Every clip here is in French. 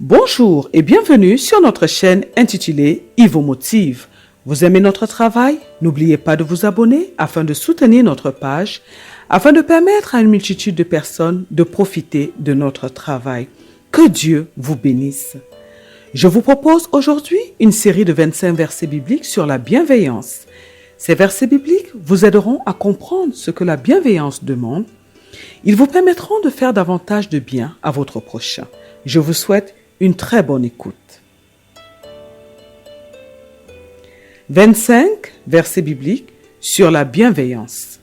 Bonjour et bienvenue sur notre chaîne intitulée Ivo Motive. Vous aimez notre travail? N'oubliez pas de vous abonner afin de soutenir notre page, afin de permettre à une multitude de personnes de profiter de notre travail. Que Dieu vous bénisse. Je vous propose aujourd'hui une série de 25 versets bibliques sur la bienveillance. Ces versets bibliques vous aideront à comprendre ce que la bienveillance demande. Ils vous permettront de faire davantage de bien à votre prochain. Je vous souhaite une très bonne écoute. 25 versets bibliques sur la bienveillance.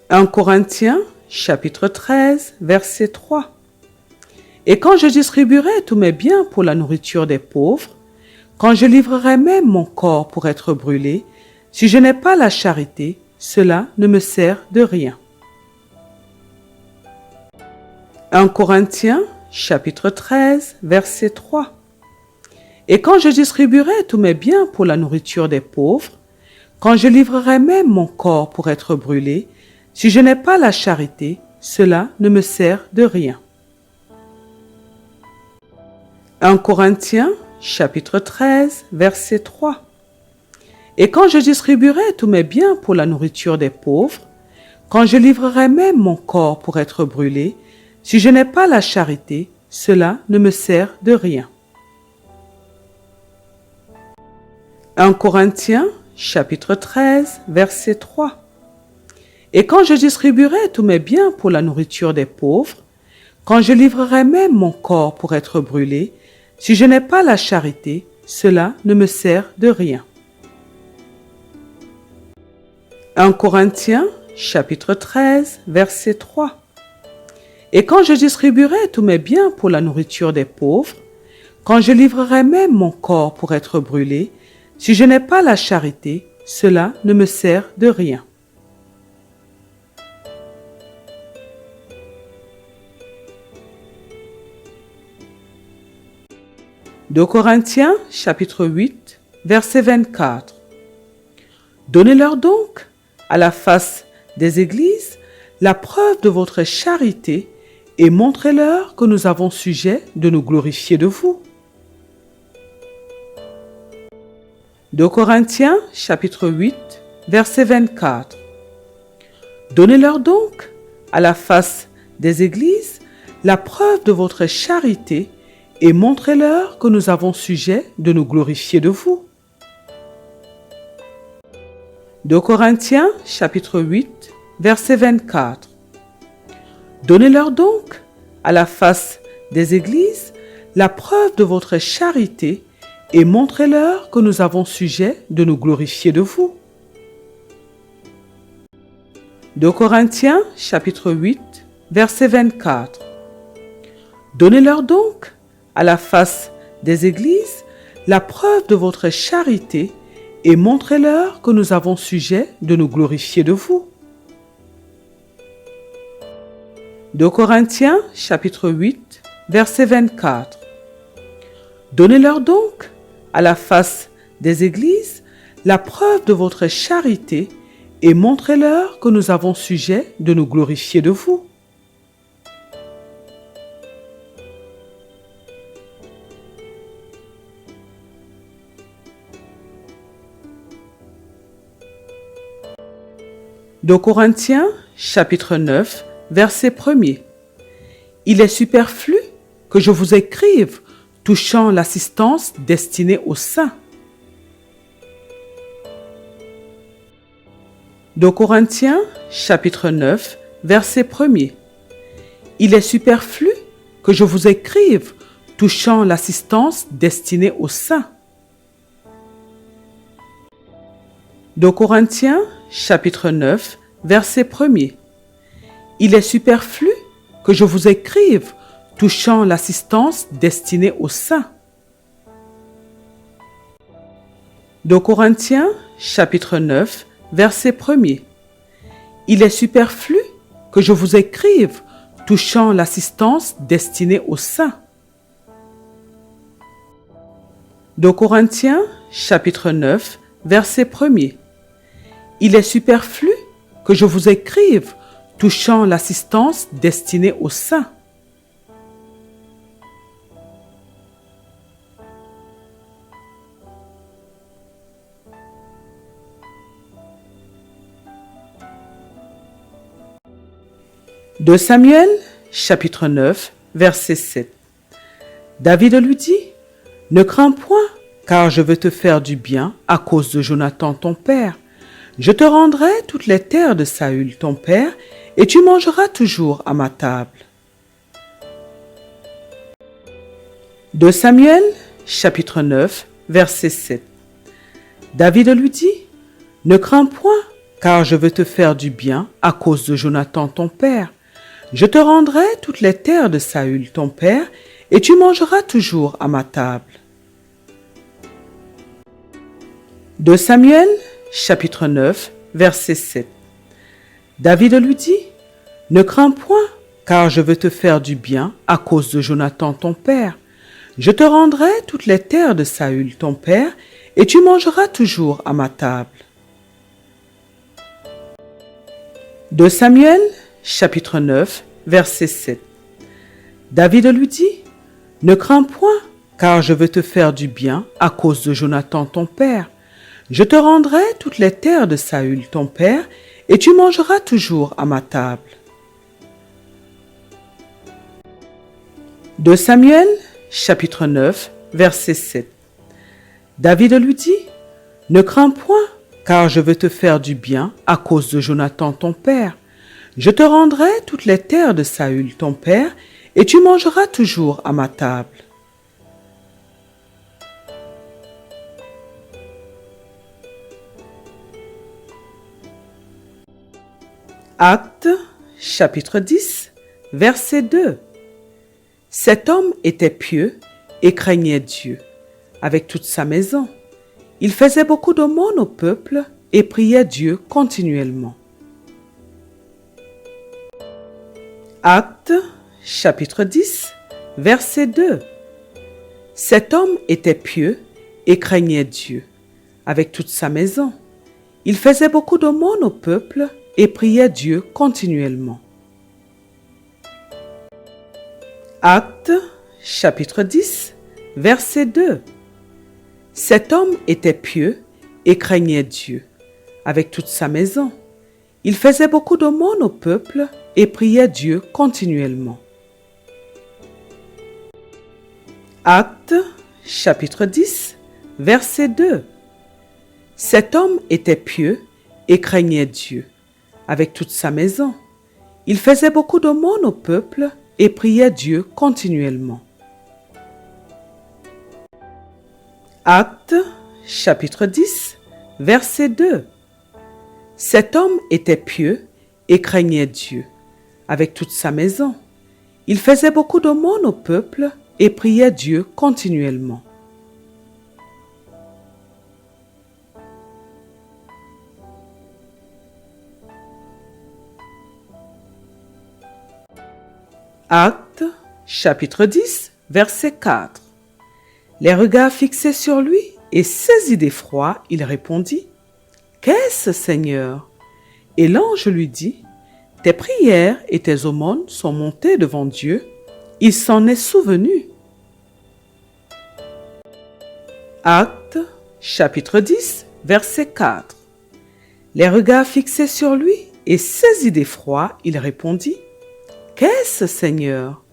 Un Corinthiens, chapitre 13, verset 3. Et quand je distribuerai tous mes biens pour la nourriture des pauvres, quand je livrerai même mon corps pour être brûlé, si je n'ai pas la charité, cela ne me sert de rien. 1 Corinthiens, chapitre 13, verset 3. Et quand je distribuerai tous mes biens pour la nourriture des pauvres, quand je livrerai même mon corps pour être brûlé, si je n'ai pas la charité, cela ne me sert de rien. 1 Corinthiens, chapitre 13, verset 3. Et quand je distribuerai tous mes biens pour la nourriture des pauvres, quand je livrerai même mon corps pour être brûlé, si je n'ai pas la charité, cela ne me sert de rien. 1 Corinthiens, chapitre 13, verset 3. Et quand je distribuerai tous mes biens pour la nourriture des pauvres, quand je livrerai même mon corps pour être brûlé, si je n'ai pas la charité, cela ne me sert de rien. 1 Corinthiens, chapitre 13, verset 3. Et quand je distribuerai tous mes biens pour la nourriture des pauvres, quand je livrerai même mon corps pour être brûlé, si je n'ai pas la charité, cela ne me sert de rien. De Corinthiens, chapitre 8, verset 24. Donnez-leur donc, à la face des églises, la preuve de votre charité et montrez-leur que nous avons sujet de nous glorifier de vous. De Corinthiens, chapitre 8, verset 24. Donnez-leur donc, à la face des églises, la preuve de votre charité et montrez-leur que nous avons sujet de nous glorifier de vous. De Corinthiens, chapitre 8, verset 24. Donnez-leur donc, à la face des églises, la preuve de votre charité et montrez-leur que nous avons sujet de nous glorifier de vous. De Corinthiens, chapitre 8, verset 24. Donnez-leur donc, à la face des églises, la preuve de votre charité et montrez-leur que nous avons sujet de nous glorifier de vous. De Corinthiens, chapitre 8, verset 24. Donnez-leur donc, à la face des églises, la preuve de votre charité et montrez-leur que nous avons sujet de nous glorifier de vous. De Corinthiens, chapitre 9, verset 1er. Il est superflu que je vous écrive touchant l'assistance destinée aux saints. De Corinthiens, chapitre 9, verset 1er. Il est superflu que je vous écrive touchant l'assistance destinée aux saints. De Corinthiens, chapitre 9, verset 1er. Il est superflu que je vous écrive touchant l'assistance destinée aux saints. De Corinthiens, chapitre 9, verset 1er. Il est superflu que je vous écrive touchant l'assistance destinée aux saints. De Corinthiens, chapitre 9, verset 1er. Il est superflu que je vous écrive touchant l'assistance destinée aux saints. De Samuel, chapitre 9, verset 7. David lui dit, « Ne crains point, car je veux te faire du bien à cause de Jonathan ton père. Je te rendrai toutes les terres de Saül ton père, et tu mangeras toujours à ma table. » De Samuel, chapitre 9, verset 7. David lui dit, « Ne crains point, car je veux te faire du bien à cause de Jonathan ton père. Je te rendrai toutes les terres de Saül ton père, et tu mangeras toujours à ma table. » De Samuel, chapitre 9, verset 7. David lui dit, « Ne crains point, car je veux te faire du bien à cause de Jonathan ton père. Je te rendrai toutes les terres de Saül ton père, et tu mangeras toujours à ma table. » De Samuel, chapitre 9, verset 7. David lui dit, « Ne crains point, car je veux te faire du bien à cause de Jonathan ton père. Je te rendrai toutes les terres de Saül ton père, et tu mangeras toujours à ma table. » De Samuel, chapitre 9, verset 7. David lui dit, « Ne crains point, car je veux te faire du bien à cause de Jonathan ton père. Je te rendrai toutes les terres de Saül ton père, et tu mangeras toujours à ma table. » Actes, chapitre 10, verset 2. Cet homme était pieux et craignait Dieu avec toute sa maison. Il faisait beaucoup d'aumônes au peuple et priait Dieu continuellement. Actes, chapitre 10, verset 2. Cet homme était pieux et craignait Dieu avec toute sa maison. Il faisait beaucoup d'aumônes au peuple et priait Dieu continuellement. Actes, chapitre 10, verset 2. Cet homme était pieux et craignait Dieu avec toute sa maison. Il faisait beaucoup d'aumônes au peuple et priait Dieu continuellement. Actes, chapitre 10, verset 2. Cet homme était pieux et craignait Dieu avec toute sa maison. Il faisait beaucoup d'aumônes au peuple et priait Dieu continuellement. Actes, chapitre 10, verset 2. Cet homme était pieux et craignait Dieu avec toute sa maison. Il faisait beaucoup d'aumônes au peuple et priait Dieu continuellement. Actes, chapitre 10, verset 4. Les regards fixés sur lui et saisi d'effroi, il répondit, « Qu'est-ce, Seigneur ?» Et l'ange lui dit, « Tes prières et tes aumônes sont montées devant Dieu, il s'en est souvenu. » Actes, chapitre 10, verset 4. Les regards fixés sur lui et saisi d'effroi, il répondit, « Qu'est-ce, Seigneur ?»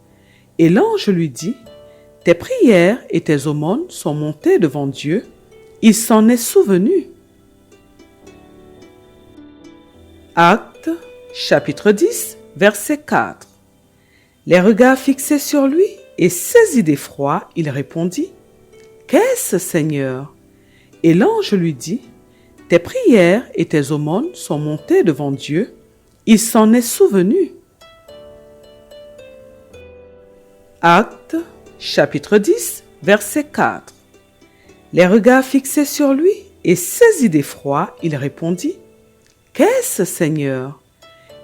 Et l'ange lui dit, « Tes prières et tes aumônes sont montées devant Dieu, il s'en est souvenu. » Actes, chapitre 10, verset 4. Les regards fixés sur lui et saisi d'effroi, il répondit, « Qu'est-ce, Seigneur ?» Et l'ange lui dit, « Tes prières et tes aumônes sont montées devant Dieu, il s'en est souvenu. » Actes, chapitre 10, verset 4. Les regards fixés sur lui et saisi d'effroi, il répondit, « Qu'est-ce, Seigneur ?»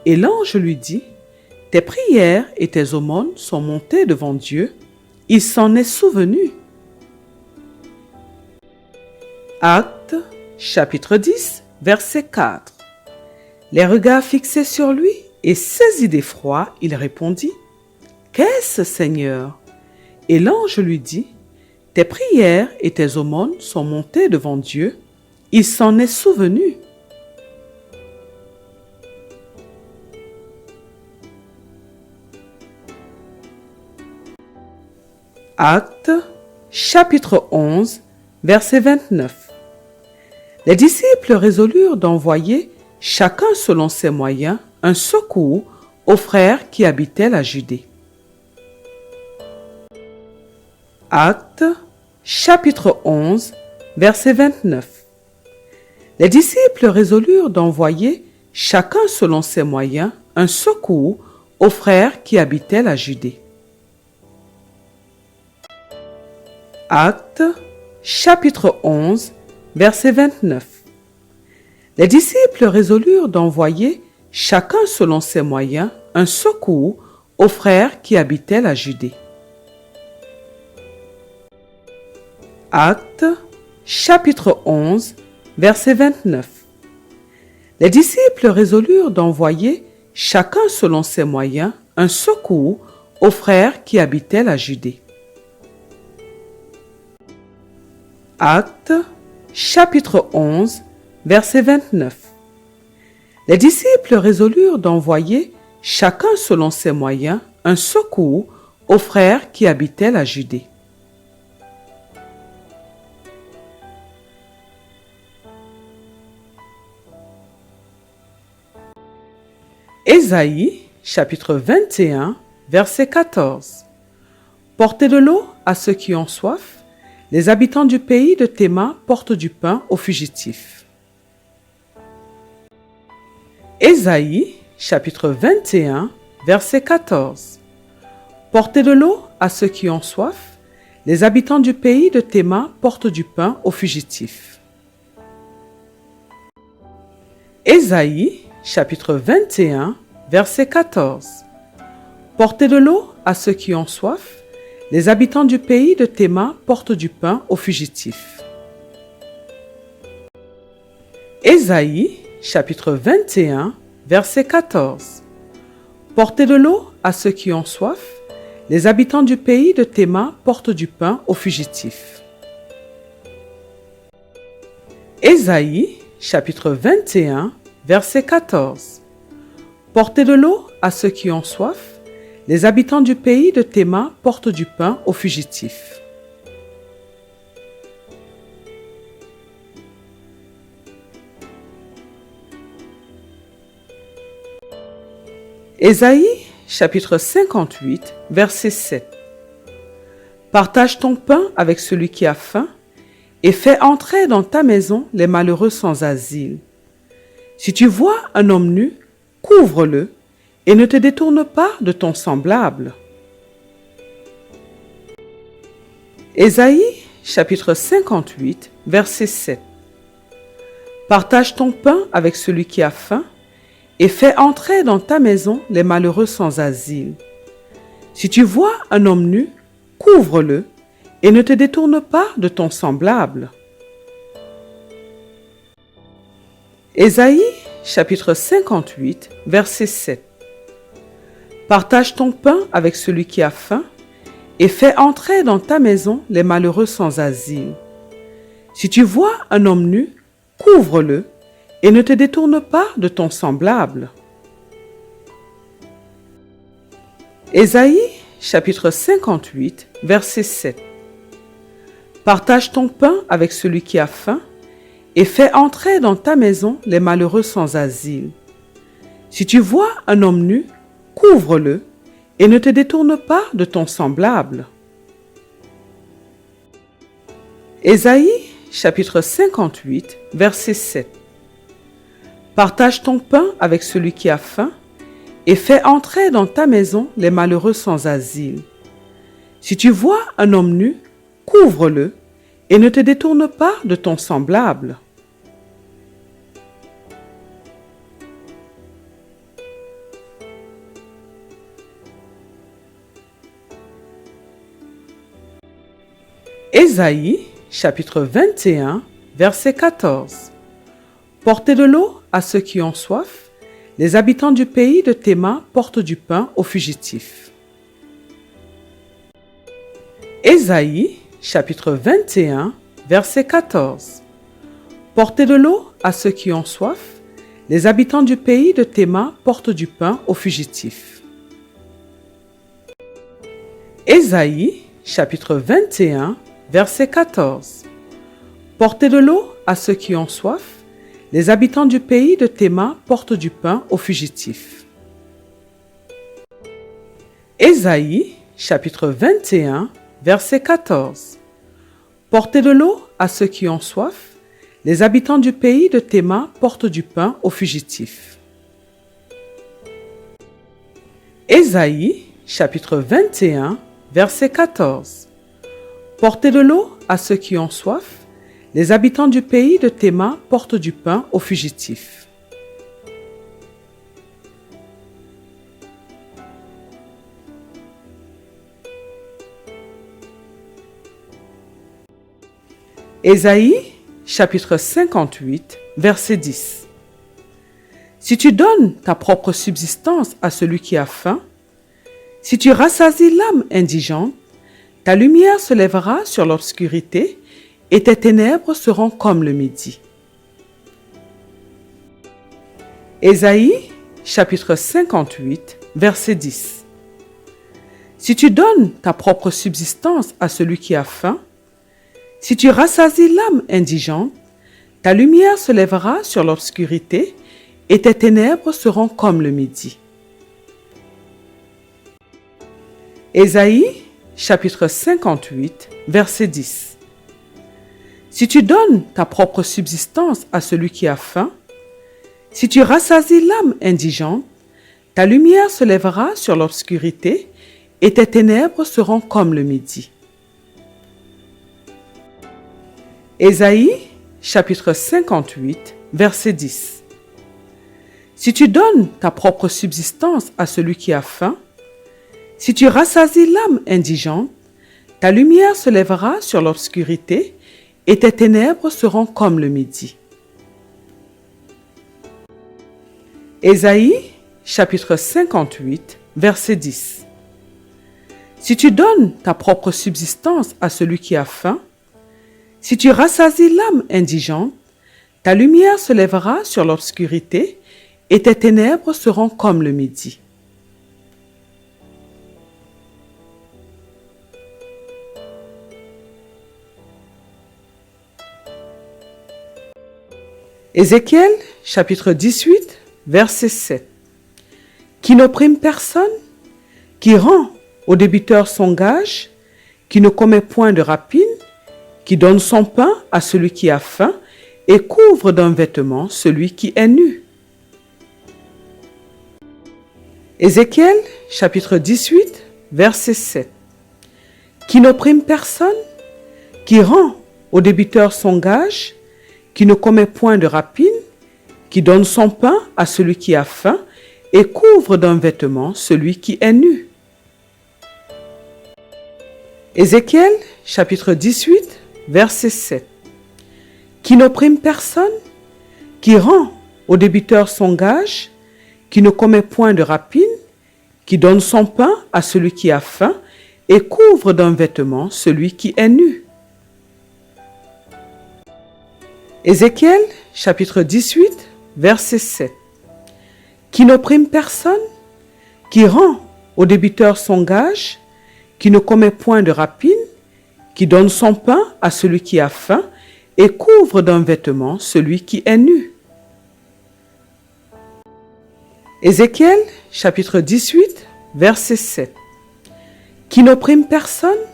Et l'ange lui dit, « Tes prières et tes aumônes sont montées devant Dieu, il s'en est souvenu. » Actes, chapitre 10, verset 4. Les regards fixés sur lui et saisi d'effroi, il répondit, « Qu'est-ce, Seigneur ?» Et l'ange lui dit, « Tes prières et tes aumônes sont montées devant Dieu. Il s'en est souvenu. » Actes, chapitre 11, verset 29. Les disciples résolurent d'envoyer, chacun selon ses moyens, un secours aux frères qui habitaient la Judée. Actes, chapitre 11, verset 29. Les disciples résolurent d'envoyer, chacun selon ses moyens, un secours aux frères qui habitaient la Judée. Actes, chapitre 11, verset 29. Les disciples résolurent d'envoyer, chacun selon ses moyens, un secours aux frères qui habitaient la Judée. Actes, chapitre 11, verset 29. Les disciples résolurent d'envoyer, chacun selon ses moyens, un secours aux frères qui habitaient la Judée. Actes, chapitre 11, verset 29. Les disciples résolurent d'envoyer, chacun selon ses moyens, un secours aux frères qui habitaient la Judée. Ésaïe, chapitre 21, verset 14. Portez de l'eau à ceux qui ont soif. Les habitants du pays de Théma portent du pain aux fugitifs. Ésaïe, chapitre 21, verset 14. Portez de l'eau à ceux qui ont soif. Les habitants du pays de Théma portent du pain aux fugitifs. Ésaïe, chapitre 21, verset 14. Portez de l'eau à ceux qui ont soif. Les habitants du pays de Théma portent du pain aux fugitifs. Ésaïe, chapitre 21, verset 14. Portez de l'eau à ceux qui ont soif. Les habitants du pays de Théma portent du pain aux fugitifs. Ésaïe, chapitre 21, verset 14. Portez de l'eau à ceux qui ont soif. Les habitants du pays de Théma portent du pain aux fugitifs. Ésaïe, chapitre 58, verset 7. Partage ton pain avec celui qui a faim et fais entrer dans ta maison les malheureux sans asile. Si tu vois un homme nu, couvre-le et ne te détourne pas de ton semblable. Ésaïe, chapitre 58, verset 7. Partage ton pain avec celui qui a faim et fais entrer dans ta maison les malheureux sans asile. Si tu vois un homme nu, couvre-le et ne te détourne pas de ton semblable. Ésaïe, chapitre 58, verset 7. Partage ton pain avec celui qui a faim et fais entrer dans ta maison les malheureux sans asile. Si tu vois un homme nu, couvre-le et ne te détourne pas de ton semblable. Ésaïe, chapitre 58, verset 7. Partage ton pain avec celui qui a faim et fais entrer dans ta maison les malheureux sans asile. Si tu vois un homme nu, couvre-le et ne te détourne pas de ton semblable. Ésaïe, chapitre 58, verset 7. Partage ton pain avec celui qui a faim et fais entrer dans ta maison les malheureux sans asile. Si tu vois un homme nu, couvre-le et ne te détourne pas de ton semblable. Ésaïe, chapitre 21, verset 14. Portez de l'eau à ceux qui ont soif. Les habitants du pays de Théma portent du pain aux fugitifs. Ésaïe, chapitre 21, verset 14. Portez de l'eau à ceux qui ont soif. Les habitants du pays de Théma portent du pain aux fugitifs. Ésaïe, chapitre 21, verset 14. Portez de l'eau à ceux qui ont soif. Les habitants du pays de Théma portent du pain aux fugitifs. Ésaïe, chapitre 21, verset 14. Portez de l'eau à ceux qui ont soif. Les habitants du pays de Théma portent du pain aux fugitifs. Ésaïe, chapitre 21, verset 14. Portez de l'eau à ceux qui ont soif. Les habitants du pays de Théma portent du pain aux fugitifs. Ésaïe, chapitre 58, verset 10. Si tu donnes ta propre subsistance à celui qui a faim, si tu rassasies l'âme indigente, ta lumière se lèvera sur l'obscurité et tes ténèbres seront comme le midi. Ésaïe, chapitre 58, verset 10. Si tu donnes ta propre subsistance à celui qui a faim, si tu rassasies l'âme indigente, ta lumière se lèvera sur l'obscurité et tes ténèbres seront comme le midi. Ésaïe, chapitre 58, verset 10. Si tu donnes ta propre subsistance à celui qui a faim, si tu rassasies l'âme indigente, ta lumière se lèvera sur l'obscurité et tes ténèbres seront comme le midi. Ésaïe, chapitre 58, verset 10. Si tu donnes ta propre subsistance à celui qui a faim, si tu rassasies l'âme indigente, ta lumière se lèvera sur l'obscurité et tes ténèbres seront comme le midi. Ésaïe, chapitre 58, verset 10. Si tu donnes ta propre subsistance à celui qui a faim, si tu rassasies l'âme indigente, ta lumière se lèvera sur l'obscurité et tes ténèbres seront comme le midi. Ézéchiel, chapitre 18, verset 7. Qui n'opprime personne, qui rend au débiteur son gage, qui ne commet point de rapine, qui donne son pain à celui qui a faim et couvre d'un vêtement celui qui est nu. Ézéchiel, chapitre 18, verset 7. Qui n'opprime personne, qui rend au débiteur son gage, qui ne commet point de rapine, qui donne son pain à celui qui a faim et couvre d'un vêtement celui qui est nu. Ézéchiel, chapitre 18, verset 7. Qui n'opprime personne, qui rend au débiteur son gage, qui ne commet point de rapine, qui donne son pain à celui qui a faim et couvre d'un vêtement celui qui est nu. Ézéchiel, chapitre 18, verset 7. Qui n'opprime personne, qui rend au débiteur son gage, qui ne commet point de rapine, qui donne son pain à celui qui a faim et couvre d'un vêtement celui qui est nu. Ézéchiel, chapitre 18, verset 7. Qui n'opprime personne,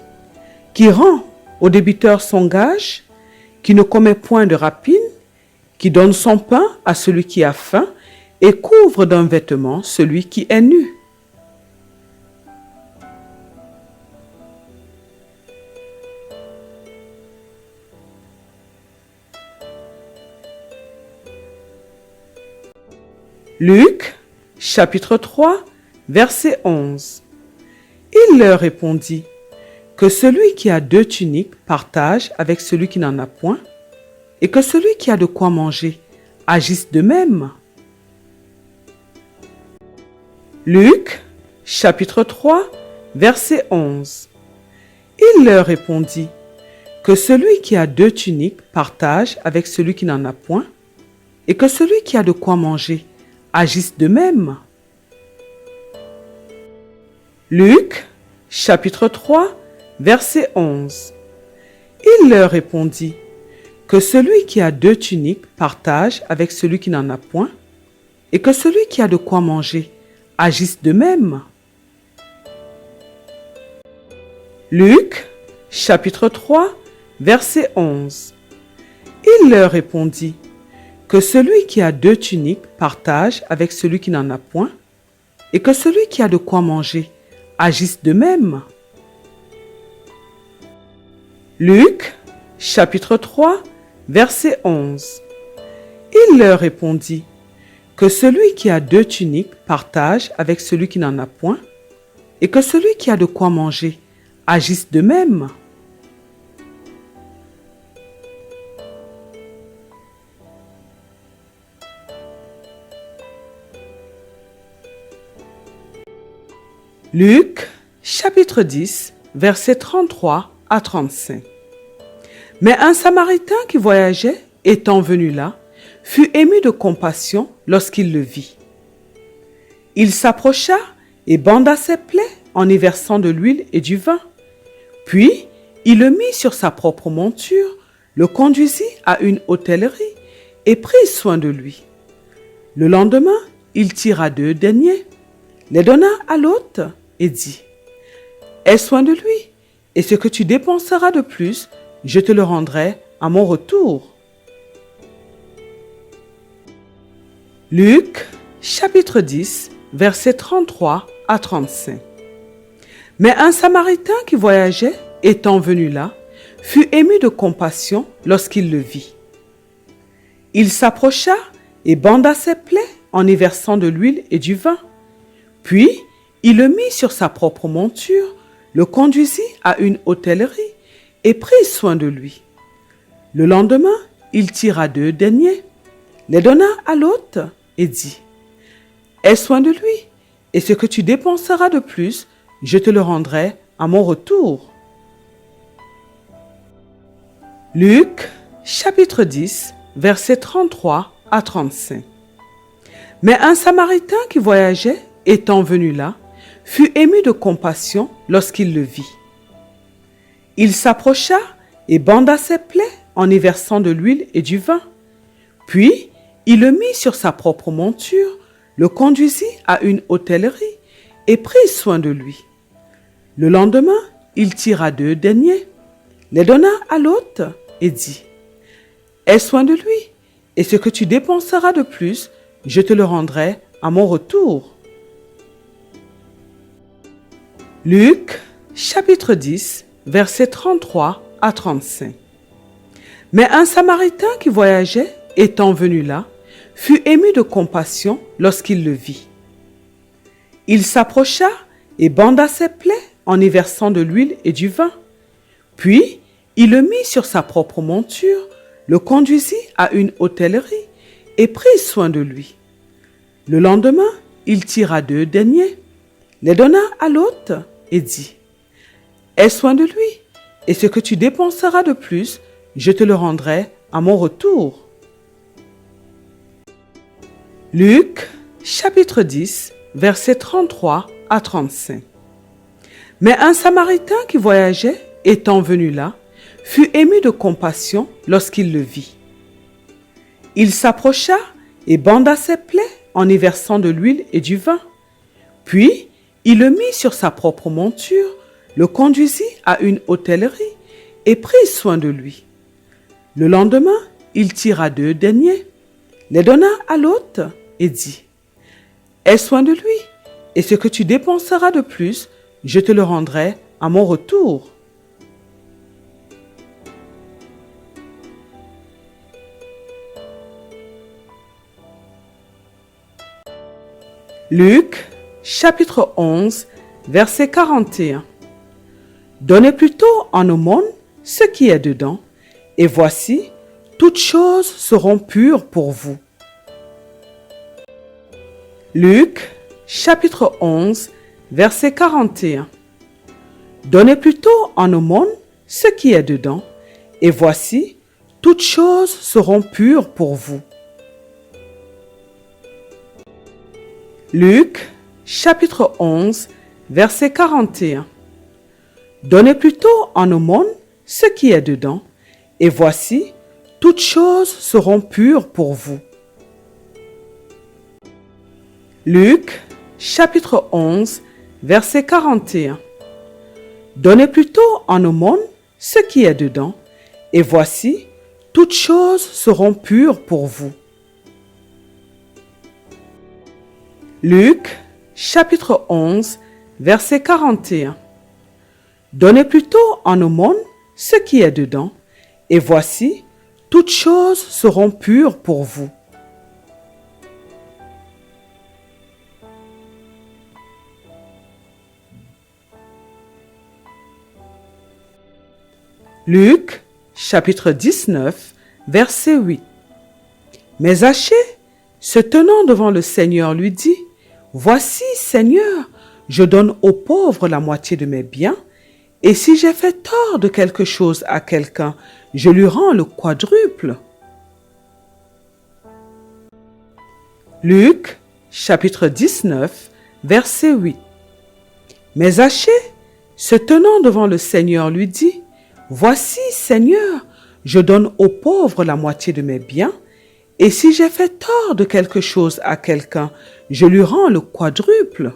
qui rend au débiteur son gage, qui ne commet point de rapine, qui donne son pain à celui qui a faim et couvre d'un vêtement celui qui est nu. Luc, chapitre 3, verset 11. Il leur répondit, que celui qui a 2 tuniques partage avec celui qui n'en a point, et que celui qui a de quoi manger agissent de même. Luc, chapitre 3, verset 11. Il leur répondit que celui qui a 2 tuniques partage avec celui qui n'en a point, et que celui qui a de quoi manger agisse de même. Luc, chapitre 3, verset 11. Il leur répondit que celui qui a 2 tuniques partage avec celui qui n'en a point, et que celui qui a de quoi manger agisse de même. Luc, chapitre 3, verset 11. Il leur répondit que celui qui a 2 tuniques partage avec celui qui n'en a point, et que celui qui a de quoi manger agisse de même. Luc, chapitre 3, verset 11. Il leur répondit que celui qui a 2 tuniques partage avec celui qui n'en a point, et que celui qui a de quoi manger agisse de même. Luc, chapitre 10, versets 33 à 35. Mais un Samaritain qui voyageait, étant venu là, fut ému de compassion lorsqu'il le vit. Il s'approcha et banda ses plaies en y versant de l'huile et du vin. Puis, il le mit sur sa propre monture, le conduisit à une hôtellerie et prit soin de lui. Le lendemain, il tira 2 deniers, les donna à l'hôte et dit : « Aie soin de lui, et ce que tu dépenseras de plus, je te le rendrai à mon retour. » Luc, chapitre 10, versets 33 à 35. Mais un Samaritain qui voyageait, étant venu là, fut ému de compassion lorsqu'il le vit. Il s'approcha et banda ses plaies en y versant de l'huile et du vin. Puis, il le mit sur sa propre monture, le conduisit à une hôtellerie et prit soin de lui. Le lendemain, il tira 2 deniers, les donna à l'hôte et dit : « Aie soin de lui, et ce que tu dépenseras de plus, je te le rendrai à mon retour. » Luc, chapitre 10, versets 33 à 35. Mais un Samaritain qui voyageait, étant venu là, fut ému de compassion lorsqu'il le vit. Il s'approcha et banda ses plaies en y versant de l'huile et du vin. Puis, il le mit sur sa propre monture, le conduisit à une hôtellerie et prit soin de lui. Le lendemain, il tira 2 deniers, les donna à l'hôte et dit : « Aie soin de lui, et ce que tu dépenseras de plus, je te le rendrai à mon retour. » Luc, chapitre 10, versets 33 à 35. Mais un Samaritain qui voyageait, étant venu là, fut ému de compassion lorsqu'il le vit. Il s'approcha et banda ses plaies en y versant de l'huile et du vin. Puis, il le mit sur sa propre monture, le conduisit à une hôtellerie et prit soin de lui. Le lendemain, il tira 2 deniers, les donna à l'hôte et dit : « Aie soin de lui, et ce que tu dépenseras de plus, je te le rendrai à mon retour. » Luc, chapitre 10, versets 33 à 35. Mais un Samaritain qui voyageait, étant venu là, fut ému de compassion lorsqu'il le vit. Il s'approcha et banda ses plaies en y versant de l'huile et du vin. Puis, il le mit sur sa propre monture, le conduisit à une hôtellerie et prit soin de lui. Le lendemain, il tira 2 deniers, les donna à l'hôte et dit : « Aie soin de lui, et ce que tu dépenseras de plus, je te le rendrai à mon retour. » Luc, chapitre 11, verset 41. Donnez plutôt en aumône ce qui est dedans, et voici, toutes choses seront pures pour vous. Luc, chapitre 11, verset 41. Donnez plutôt en aumône ce qui est dedans, et voici, toutes choses seront pures pour vous. Luc, chapitre 11, verset 41. Donnez plutôt en aumône ce qui est dedans, et voici, toutes choses seront pures pour vous. Luc, chapitre 11, verset 41. Donnez plutôt en aumône ce qui est dedans, et voici, toutes choses seront pures pour vous. Luc, chapitre 11, verset 41. Donnez plutôt en aumône ce qui est dedans, et voici, toutes choses seront pures pour vous. Luc, chapitre 19, verset 8. Mais Zachée, se tenant devant le Seigneur, lui dit, « Voici, Seigneur, je donne aux pauvres la moitié de mes biens, et si j'ai fait tort de quelque chose à quelqu'un, je lui rends le quadruple. » Luc, chapitre 19, verset 8. Mais Zachée, se tenant devant le Seigneur, lui dit, « Voici, Seigneur, je donne aux pauvres la moitié de mes biens, et si j'ai fait tort de quelque chose à quelqu'un, je lui rends le quadruple. »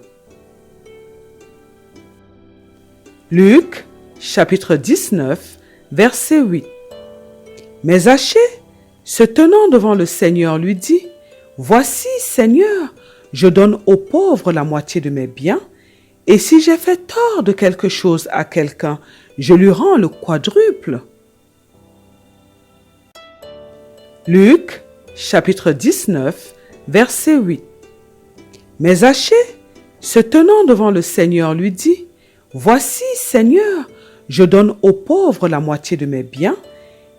Luc, chapitre 19, verset 8. Mais Zachée, se tenant devant le Seigneur, lui dit, « Voici, Seigneur, je donne aux pauvres la moitié de mes biens, et si j'ai fait tort de quelque chose à quelqu'un, je lui rends le quadruple. » Luc, chapitre 19, verset 8. Mais Zachée, se tenant devant le Seigneur, lui dit, « Voici, Seigneur, je donne aux pauvres la moitié de mes biens,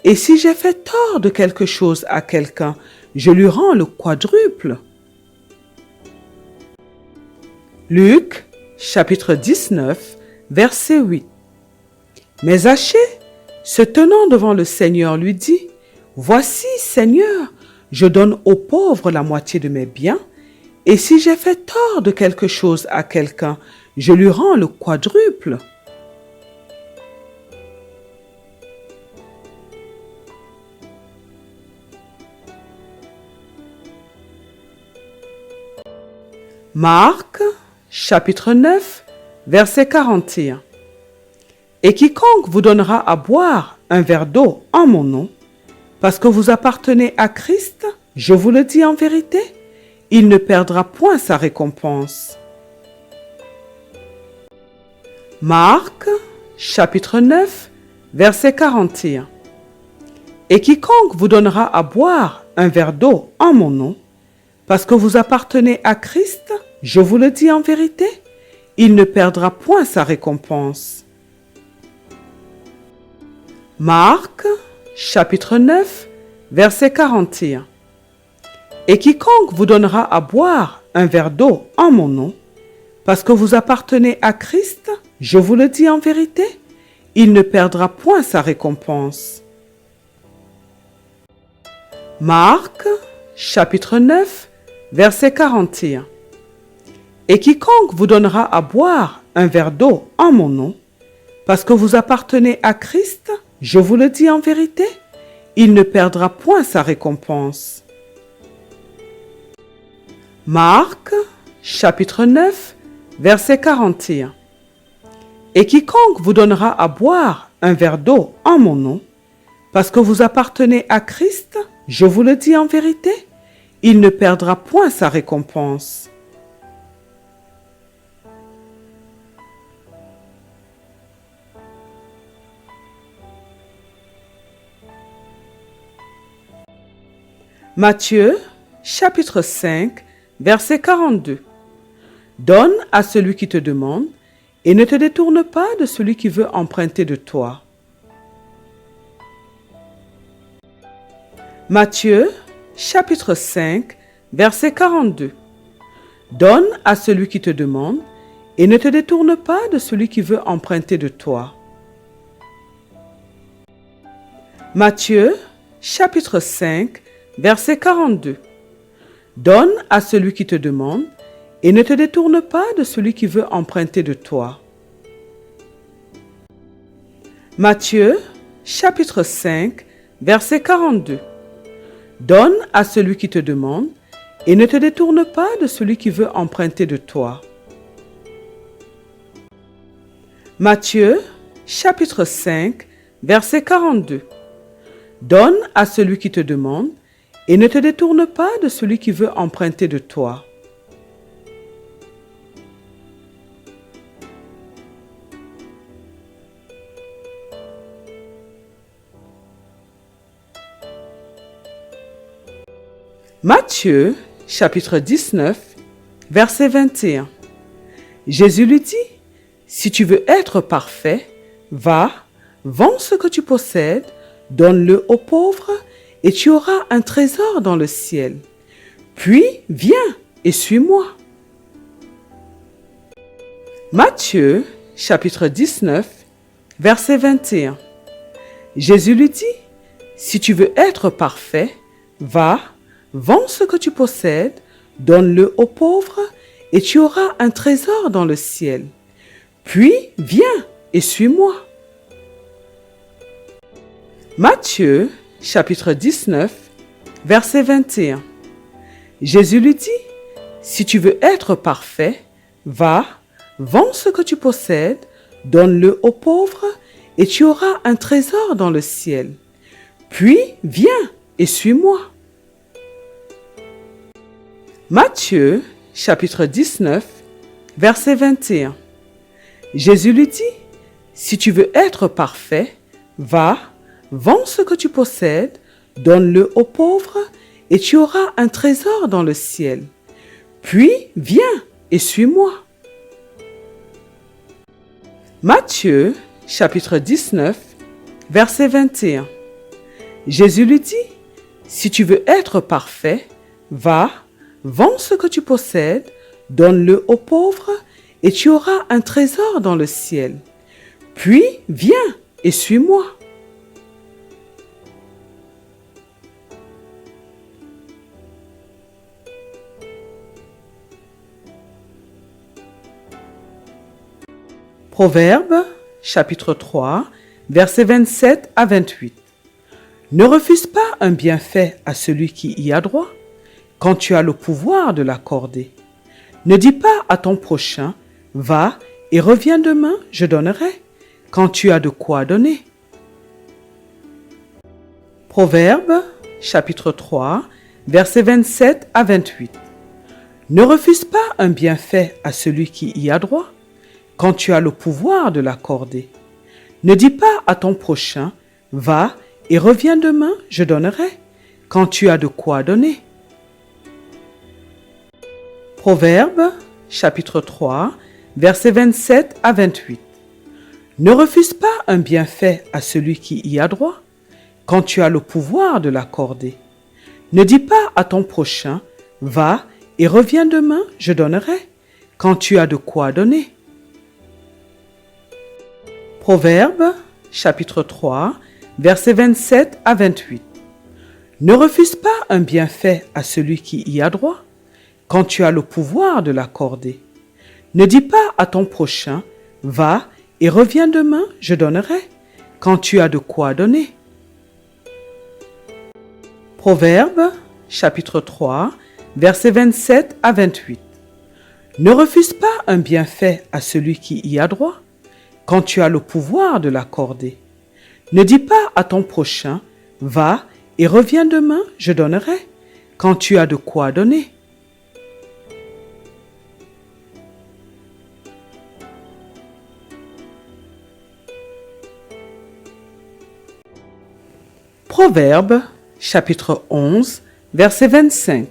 et si j'ai fait tort de quelque chose à quelqu'un, je lui rends le quadruple. » Luc, chapitre 19, verset 8. Mais Zachée, se tenant devant le Seigneur, lui dit, « Voici, Seigneur, je donne aux pauvres la moitié de mes biens, et si j'ai fait tort de quelque chose à quelqu'un, je lui rends le quadruple. » Marc, chapitre 9, verset 41. Et quiconque vous donnera à boire un verre d'eau en mon nom, parce que vous appartenez à Christ, je vous le dis en vérité, il ne perdra point sa récompense. Marc, chapitre 9, verset 41. Et quiconque vous donnera à boire un verre d'eau en mon nom, parce que vous appartenez à Christ, je vous le dis en vérité, il ne perdra point sa récompense. Marc, chapitre 9, verset 41. Et quiconque vous donnera à boire un verre d'eau en mon nom, parce que vous appartenez à Christ, je vous le dis en vérité, il ne perdra point sa récompense. Marc, chapitre 9, verset 41. Et quiconque vous donnera à boire un verre d'eau en mon nom, parce que vous appartenez à Christ, je vous le dis en vérité, il ne perdra point sa récompense. Marc, chapitre 9, verset 41. Et quiconque vous donnera à boire un verre d'eau en mon nom, parce que vous appartenez à Christ, je vous le dis en vérité, il ne perdra point sa récompense. Matthieu, chapitre 5, verset 42. Donne à celui qui te demande, et ne te détourne pas de celui qui veut emprunter de toi. Matthieu, chapitre 5, verset 42. Donne à celui qui te demande et ne te détourne pas de celui qui veut emprunter de toi. Matthieu, chapitre 5, verset 42. Donne à celui qui te demande et ne te détourne pas de celui qui veut emprunter de toi. Matthieu, chapitre 5, verset 42. Donne à celui qui te demande et ne te détourne pas de celui qui veut emprunter de toi. Matthieu, chapitre 5, verset 42. Donne à celui qui te demande et ne te détourne pas de celui qui veut emprunter de toi. Matthieu, chapitre 19, verset 21. Jésus lui dit, « Si tu veux être parfait, va, vends ce que tu possèdes, donne-le aux pauvres, et tu auras un trésor dans le ciel. Puis viens et suis-moi. » Matthieu, chapitre 19, verset 21. Jésus lui dit, « Si tu veux être parfait, va, vends ce que tu possèdes, donne-le aux pauvres, et tu auras un trésor dans le ciel. Puis viens et suis-moi. » Matthieu, chapitre 19, verset 21. Jésus lui dit, « Si tu veux être parfait, va, vends ce que tu possèdes, donne-le aux pauvres, et tu auras un trésor dans le ciel. Puis viens et suis-moi. » Matthieu, chapitre 19, verset 21. Jésus lui dit, « Si tu veux être parfait, va, vends ce que tu possèdes, donne-le aux pauvres, et tu auras un trésor dans le ciel. Puis viens et suis-moi. » Matthieu, chapitre 19, verset 21. Jésus lui dit, « Si tu veux être parfait, va, vends ce que tu possèdes, donne-le aux pauvres, et tu auras un trésor dans le ciel. Puis viens et suis-moi. » Proverbes, chapitre 3, versets 27 à 28. Ne refuse pas un bienfait à celui qui y a droit, quand tu as le pouvoir de l'accorder. Ne dis pas à ton prochain, « Va et reviens demain, je donnerai », quand tu as de quoi donner. Proverbes, chapitre 3, versets 27 à 28. Ne refuse pas un bienfait à celui qui y a droit, quand tu as le pouvoir de l'accorder. Ne dis pas à ton prochain, « Va et reviens demain, je donnerai », quand tu as de quoi donner. Proverbes, chapitre 3, versets 27 à 28. Ne refuse pas un bienfait à celui qui y a droit, quand tu as le pouvoir de l'accorder. Ne dis pas à ton prochain, « Va et reviens demain, je donnerai », quand tu as de quoi donner. Proverbes, chapitre 3, versets 27 à 28. Ne refuse pas un bienfait à celui qui y a droit, quand tu as le pouvoir de l'accorder. Ne dis pas à ton prochain, « Va et reviens demain, je donnerai », quand tu as de quoi donner. Proverbes, chapitre 3, versets 27 à 28. Ne refuse pas un bienfait à celui qui y a droit, quand tu as le pouvoir de l'accorder. Ne dis pas à ton prochain, « Va et reviens demain, je donnerai », quand tu as de quoi donner. Proverbes, chapitre 11, verset 25.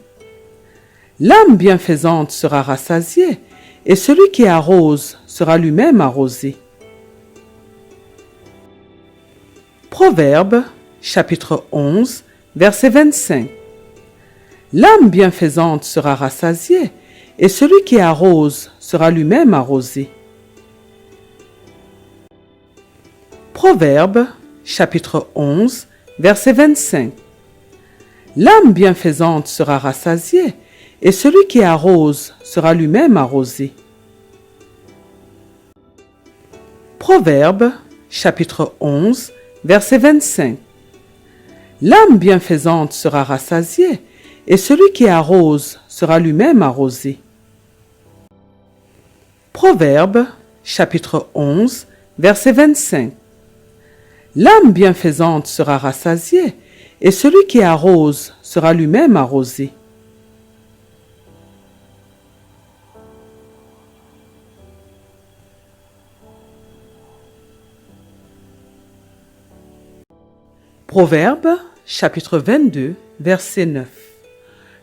L'âme bienfaisante sera rassasiée, et celui qui arrose sera lui-même arrosé. Proverbes, chapitre 11, verset 25. L'âme bienfaisante sera rassasiée, et celui qui arrose sera lui-même arrosé. Proverbe, chapitre 11, verset 25. L'âme bienfaisante sera rassasiée, et celui qui arrose sera lui-même arrosé. Proverbe, chapitre 11, verset 25. L'âme bienfaisante sera rassasiée, et celui qui arrose sera lui-même arrosé. Proverbe, chapitre 11, verset 25. L'âme bienfaisante sera rassasiée, et celui qui arrose sera lui-même arrosé. Proverbe, chapitre 22, verset 9.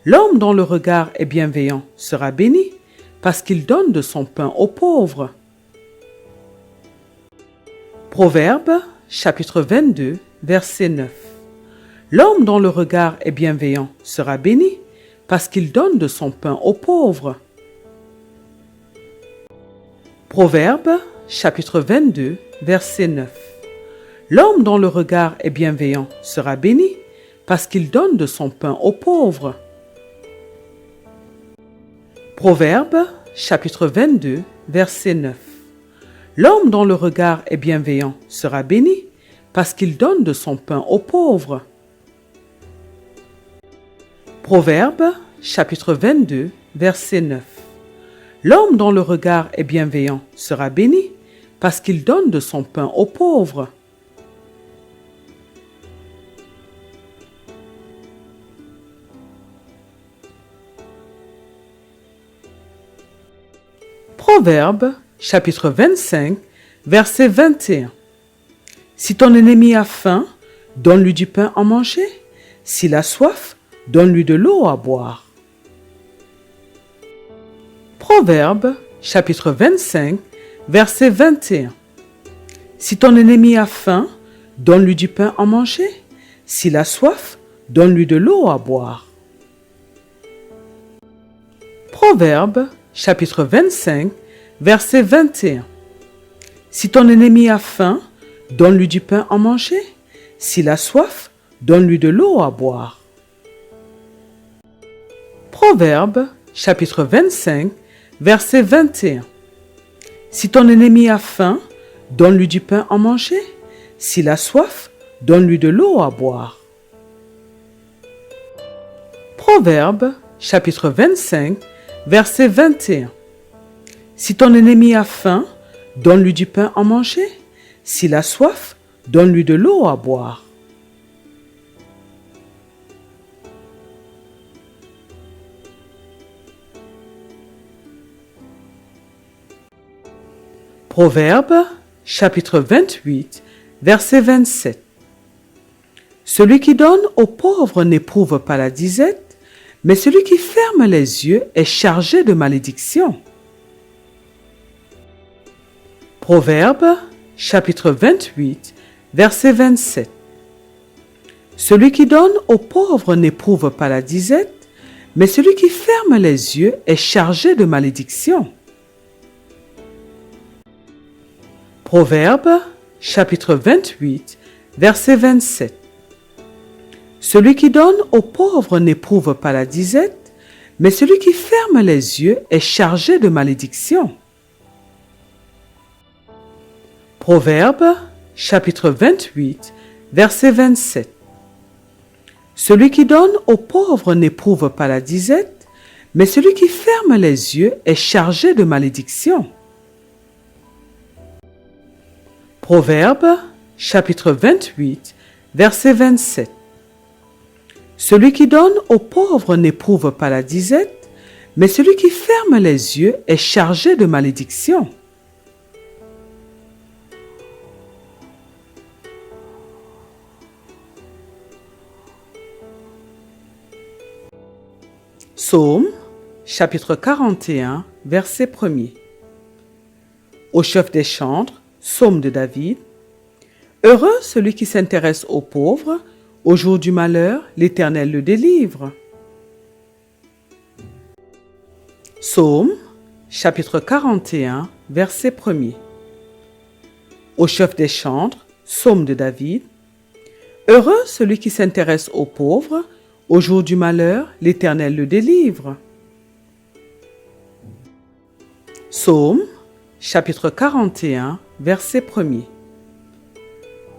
L'homme dont le regard est bienveillant sera béni, parce qu'il donne de son pain aux pauvres. Proverbe, chapitre 22, verset 9. L'homme dont le regard est bienveillant sera béni, parce qu'il donne de son pain aux pauvres. Proverbe, chapitre 22, verset 9. L'homme dont le regard est bienveillant sera béni, parce qu'il donne de son pain aux pauvres. Proverbe, chapitre 22, verset 9. L'homme dont le regard est bienveillant sera béni, parce qu'il donne de son pain aux pauvres. Proverbe, chapitre 22, verset 9. L'homme dont le regard est bienveillant sera béni, parce qu'il donne de son pain aux pauvres. Proverbe, chapitre 25, verset 21. Si ton ennemi a faim, donne-lui du pain à manger. S'il a soif, donne-lui de l'eau à boire. Proverbe, chapitre 25, verset 21. Si ton ennemi a faim, donne-lui du pain à manger. S'il a soif, donne-lui de l'eau à boire. Proverbe, chapitre 25, verset 21. Si ton ennemi a faim, donne-lui du pain à manger. S'il a soif, donne-lui de l'eau à boire. Proverbe, chapitre 25, verset 21. Si ton ennemi a faim, donne-lui du pain à manger. S'il a soif, donne-lui de l'eau à boire. Proverbe, chapitre 25, verset 21. Si ton ennemi a faim, donne-lui du pain à manger. S'il a soif, donne-lui de l'eau à boire. Proverbe, chapitre 28, verset 27. Celui qui donne aux pauvres n'éprouve pas la disette, mais celui qui ferme les yeux est chargé de malédiction. Proverbe, chapitre 28, verset 27. Celui qui donne aux pauvres n'éprouve pas la disette, mais celui qui ferme les yeux est chargé de malédiction. Proverbe, chapitre 28, verset 27. Celui qui donne aux pauvres n'éprouve pas la disette, mais celui qui ferme les yeux est chargé de malédiction. Proverbe, chapitre 28, verset 27. Celui qui donne aux pauvres n'éprouve pas la disette, mais celui qui ferme les yeux est chargé de malédiction. Proverbe, chapitre 28, verset 27. Celui qui donne aux pauvres n'éprouve pas la disette, mais celui qui ferme les yeux est chargé de malédiction. Psaume, chapitre 41, verset 1er. Au chef des chantres, psaume de David. Heureux celui qui s'intéresse aux pauvres, au jour du malheur, l'Éternel le délivre. Psaume, chapitre 41, verset 1er. Au chef des chantres, psaume de David. Heureux celui qui s'intéresse aux pauvres, au jour du malheur, l'Éternel le délivre. Psaume, chapitre 41, verset 1er.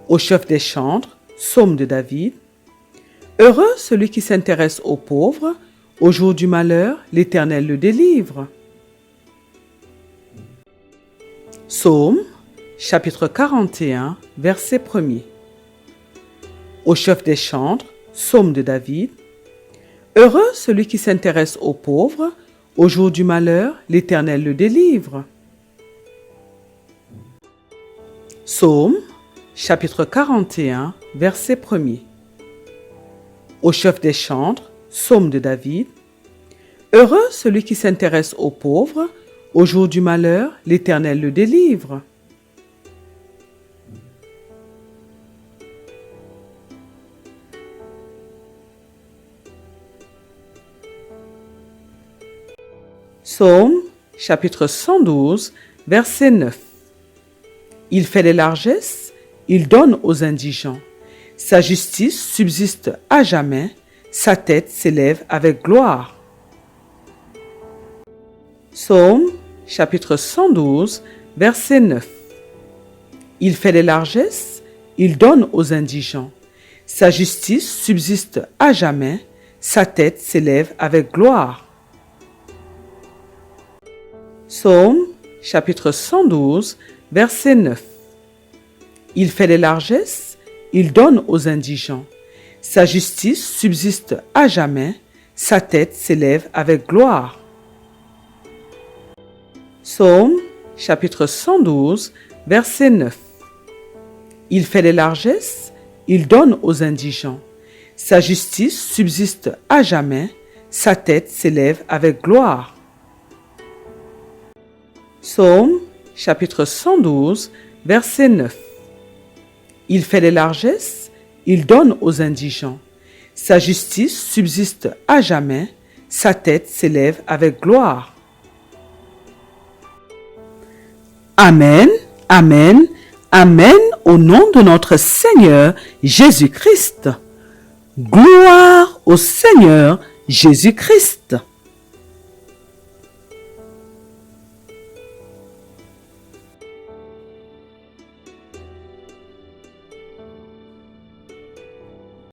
Au chef des chantres, psaume de David. Heureux celui qui s'intéresse aux pauvres, au jour du malheur, l'Éternel le délivre. Psaume, chapitre 41, verset 1er. Au chef des chantres, psaume de David. Heureux celui qui s'intéresse aux pauvres, au jour du malheur, l'Éternel le délivre. Psaume, chapitre 41, verset 1er. Au chef des chantres, psaume de David. Heureux celui qui s'intéresse aux pauvres, au jour du malheur, l'Éternel le délivre. Psaume, chapitre 112, verset 9. Il fait les largesses, il donne aux indigents. Sa justice subsiste à jamais, sa tête s'élève avec gloire. Psaume, chapitre 112, verset 9. Il fait les largesses, il donne aux indigents. Sa justice subsiste à jamais, sa tête s'élève avec gloire. Psaume, chapitre 112, verset 9. Il fait les largesses, il donne aux indigents. Sa justice subsiste à jamais, sa tête s'élève avec gloire. Psaume, chapitre 112, verset 9. Il fait les largesses, il donne aux indigents. Sa justice subsiste à jamais, sa tête s'élève avec gloire. Psaume, chapitre 112, verset 9. Il fait les largesses, il donne aux indigents. Sa justice subsiste à jamais, sa tête s'élève avec gloire. Amen, amen, amen au nom de notre Seigneur Jésus-Christ. Gloire au Seigneur Jésus-Christ.